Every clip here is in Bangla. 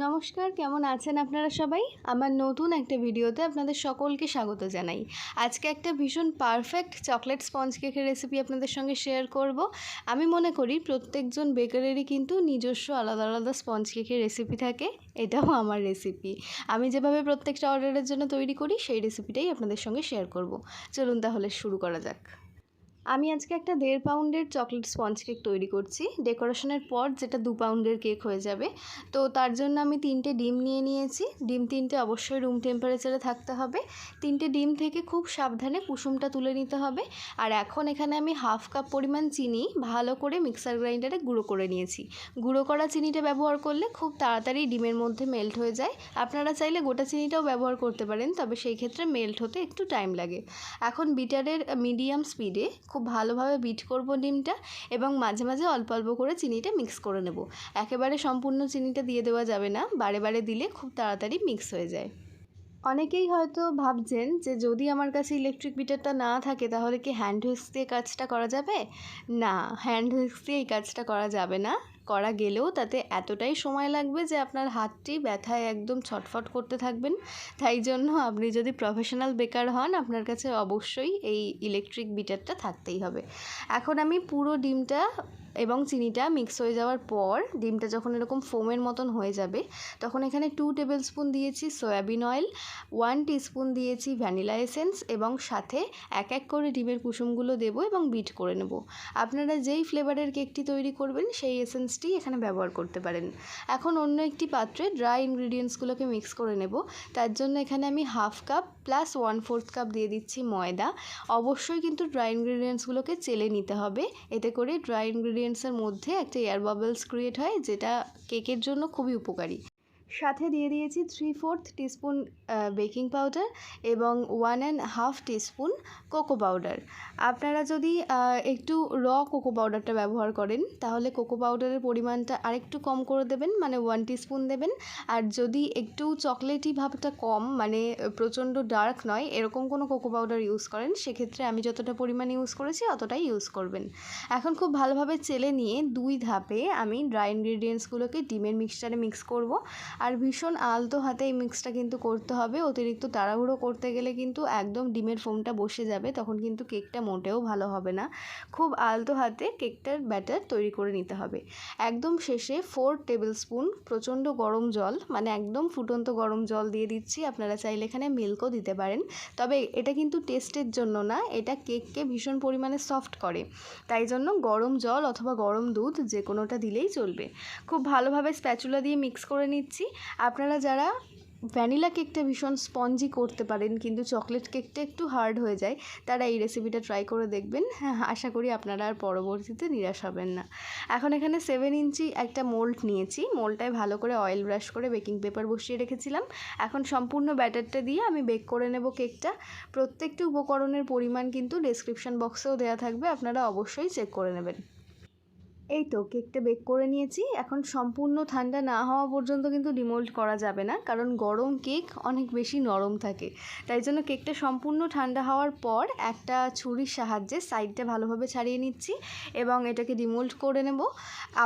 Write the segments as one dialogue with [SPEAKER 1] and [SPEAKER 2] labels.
[SPEAKER 1] নমস্কার, কেমন আছেন আপনারা সবাই? আমার নতুন একটা ভিডিওতে আপনাদের সকলকে স্বাগত জানাই। আজকে একটা ভীষণ পারফেক্ট চকলেট স্পঞ্জ কেকের রেসিপি আপনাদের সঙ্গে শেয়ার করব। আমি মনে করি প্রত্যেকজন বেকারেরই কিন্তু নিজস্ব আলাদা আলাদা স্পঞ্জ কেকের রেসিপি থাকে। এটাও আমার রেসিপি। আমি যেভাবে প্রত্যেকটা অর্ডারের জন্য তৈরি করি সেই রেসিপিটাই আপনাদের সঙ্গে শেয়ার করব। চলুন তাহলে শুরু করা যাক। আমি আজকে একটা 1.5 পাউন্ডের চকলেট স্পঞ্জ কেক তৈরি করছি। ডেকোরেশনের পর যেটা 2 পাউন্ডের কেক হয়ে যাবে। তো তার জন্য আমি 3টে ডিম নিয়ে নিয়েছি। ডিম 3টে অবশ্যই রুম টেম্পারেচারে থাকতে হবে। 3টে ডিম থেকে খুব সাবধানে কুসুমটা তুলে নিতে হবে। আর এখন এখানে আমি 1/2 কাপ পরিমাণ চিনি ভালো করে মিক্সার গ্রাইন্ডারে গুঁড়ো করে নিয়েছি। গুঁড়ো করা চিনিটা ব্যবহার করলে খুব তাড়াতাড়ি ডিমের মধ্যে মেল্ট হয়ে যায়। আপনারা চাইলে গোটা চিনিটাও ব্যবহার করতে পারেন, তবে সেই ক্ষেত্রে মেল্ট হতে একটু টাইম লাগে। এখন বিটারের মিডিয়াম স্পিডে খুব ভালোভাবে বিট করব ডিমটা, এবং মাঝে মাঝে অল্প অল্প করে চিনিটা মিক্স করে নেব। একেবারে সম্পূর্ণ চিনিটা দিয়ে দেওয়া যাবে না, বারে বারে দিলে খুব তাড়াতাড়ি মিক্স হয়ে যায়। অনেকেই হয়তো ভাবছেন যে যদি আমার কাছে ইলেকট্রিক বিটারটা না থাকে তাহলে কি হ্যান্ড হুইস্ক দিয়ে কাজটা করা যাবে? না, হ্যান্ড হুইস্ক দিয়ে এই কাজটা করা যাবে না। করা গেলেও তাতে এতটাই সময় লাগবে যে আপনার হাতটি ব্যথায় একদম ছটফট করতে থাকবেন। তাই জন্য আপনি যদি প্রফেশনাল বেকার হন, আপনার কাছে অবশ্যই এই ইলেকট্রিক বিটারটা থাকতেই হবে। এখন আমি পুরো ডিমটা এবং চিনিটা মিক্স হয়ে যাওয়ার পর ডিমটা যখন এরকম ফোমের মতন হয়ে যাবে, তখন এখানে 2 টেবিল স্পুন দিয়েছি সয়াবিন অয়েল, 1 টিস্পুন দিয়েছি ভ্যানিলা এসেন্স, এবং সাথে এক এক করে ডিমের কুসুমগুলো দেবো এবং বিট করে নেব। আপনারা যেই ফ্লেভারের কেকটি তৈরি করবেন সেই এসেন্সটি এখানে ব্যবহার করতে পারেন। এখন অন্য একটি পাত্রে ড্রাই ইনগ্রিডিয়েন্টসগুলোকে মিক্স করে নেব। তার জন্য এখানে আমি 1/2 কাপ প্লাস 1/4 কাপ দিয়ে দিচ্ছি ময়দা। অবশ্যই কিন্তু ড্রাই ইনগ্রিডিয়েন্টসগুলোকে চেলে নিতে হবে। এতে করে ড্রাই ইনগ্রিডিয়েন্টসের মধ্যে একটা এয়ার বাবলস ক্রিয়েট হয়, যেটা কেকের জন্য খুবই উপকারী। সাথে দিয়ে দিয়েছি 3/4 টিস্পুন বেকিং পাউডার এবং 1.5 টিস্পুন কোকো পাউডার। আপনারা যদি একটু কোকো পাউডারটা ব্যবহার করেন তাহলে কোকো পাউডারের পরিমাণটা আরেকটু কম করে দেবেন, মানে 1 টিস্পুন দেবেন। আর যদি একটু চকলেটি ভাবটা কম, মানে প্রচণ্ড ডার্ক নয়, এরকম কোনো কোকো পাউডার ইউজ করেন, সেক্ষেত্রে আমি যতটা পরিমাণ ইউজ করেছি অতটাই ইউজ করবেন। এখন খুব ভালোভাবে চেলে নিয়ে 2 ধাপে আমি ড্রাই ইনগ্রিডিয়েন্টসগুলোকে ডিমের মিক্সচারে মিক্স করব। আর ভীষণ আলতো হাতে এই মিক্সটা কিন্তু করতে হবে। অতিরিক্ত তাড়াহুড়ো করতে গেলে কিন্তু একদম ডিমের ফোমটা বসে যাবে, তখন কিন্তু কেকটা মোটেও ভালো হবে না। খুব আলতো হাতে কেকটার ব্যাটার তৈরি করে নিতে হবে। একদম শেষে 4 টেবিল স্পুন প্রচণ্ড গরম জল, মানে একদম ফুটন্ত গরম জল দিয়ে দিচ্ছি। আপনারা চাইলে এখানে মিল্কও দিতে পারেন, তবে এটা কিন্তু টেস্টের জন্য না, এটা কেককে ভীষণ পরিমাণে সফট করে। তাই জন্য গরম জল অথবা গরম দুধ যে কোনোটা দিলেই চলবে। খুব ভালোভাবে স্প্যাচুলা দিয়ে মিক্স করে নিচ্ছি। আপনারা যারা ভ্যানিলা কেকটা ভীষণ স্পঞ্জি করতে পারেন কিন্তু চকলেট কেকটা একটু হার্ড হয়ে যায়, তারা এই রেসিপিটা ট্রাই করে দেখবেন। হ্যাঁ, আশা করি আপনারা আর পরবর্তীতে নিরাশ হবেন না। এখন এখানে 7 ইঞ্চি একটা মোল্ড নিয়েছি। মোল্ডটায় ভালো করে অয়েল ব্রাশ করে বেকিং পেপার বসিয়ে রেখেছিলাম। এখন সম্পূর্ণ ব্যাটারটা দিয়ে আমি বেক করে নেব কেকটা। প্রত্যেকটি উপকরণের পরিমাণ কিন্তু ডেসক্রিপশন বক্সেও দেওয়া থাকবে, আপনারা অবশ্যই চেক করে নেবেন। এই তো কেকটা বেক করে নিয়েছি। এখন সম্পূর্ণ ঠান্ডা না হওয়া পর্যন্ত কিন্তু ডিমোল্ড করা যাবে না, কারণ গরম কেক অনেক বেশি নরম থাকে। তাই জন্য কেকটা সম্পূর্ণ ঠান্ডা হওয়ার পর একটা ছুরির সাহায্যে সাইডটা ভালোভাবে ছাড়িয়ে নিচ্ছি এবং এটাকে ডিমোল্ড করে নেব।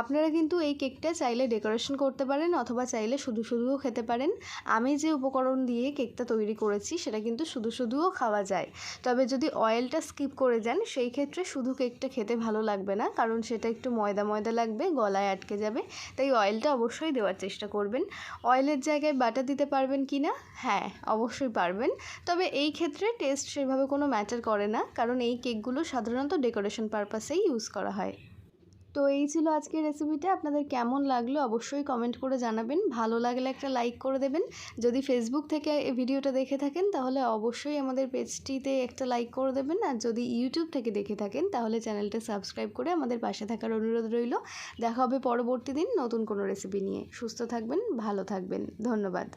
[SPEAKER 1] আপনারা কিন্তু এই কেকটা চাইলে ডেকোরেশন করতে পারেন অথবা চাইলে শুধু শুধুও খেতে পারেন। আমি যে উপকরণ দিয়ে কেকটা তৈরি করেছি সেটা কিন্তু শুধু শুধুও খাওয়া যায়, তবে যদি অয়েলটা স্কিপ করে যান সেই ক্ষেত্রে শুধু কেকটা খেতে ভালো লাগবে না, কারণ সেটা একটু ময়দা ময়দা লাগবে, গলায় আটকে যাবে। তাই অয়েলটা অবশ্যই দেওয়ার চেষ্টা করবেন। অয়েলের জায়গায় বাটার দিতে পারবেন কি না? হ্যাঁ, অবশ্যই পারবেন, তবে এই ক্ষেত্রে টেস্ট সেভাবে কোনো ম্যাটার করে না, কারণ এই কেকগুলো সাধারণত ডেকোরেশন পারপাসেই ইউজ করা হয়। তো এই ছিল আজকের রেসিপিটা। আপনাদের কেমন লাগলো অবশ্যই কমেন্ট করে জানাবেন। ভালো লাগলে একটা লাইক করে দেবেন। যদি ফেসবুক থেকে এই ভিডিওটা দেখে থাকেন তাহলে অবশ্যই আমাদের পেজটিতে একটা লাইক করে দেবেন, আর যদি ইউটিউব থেকে দেখে থাকেন তাহলে চ্যানেলটা সাবস্ক্রাইব করে আমাদের পাশে থাকার অনুরোধ রইল। দেখা হবে পরবর্তী দিন নতুন কোনো রেসিপি নিয়ে। সুস্থ থাকবেন, ভালো থাকবেন। ধন্যবাদ।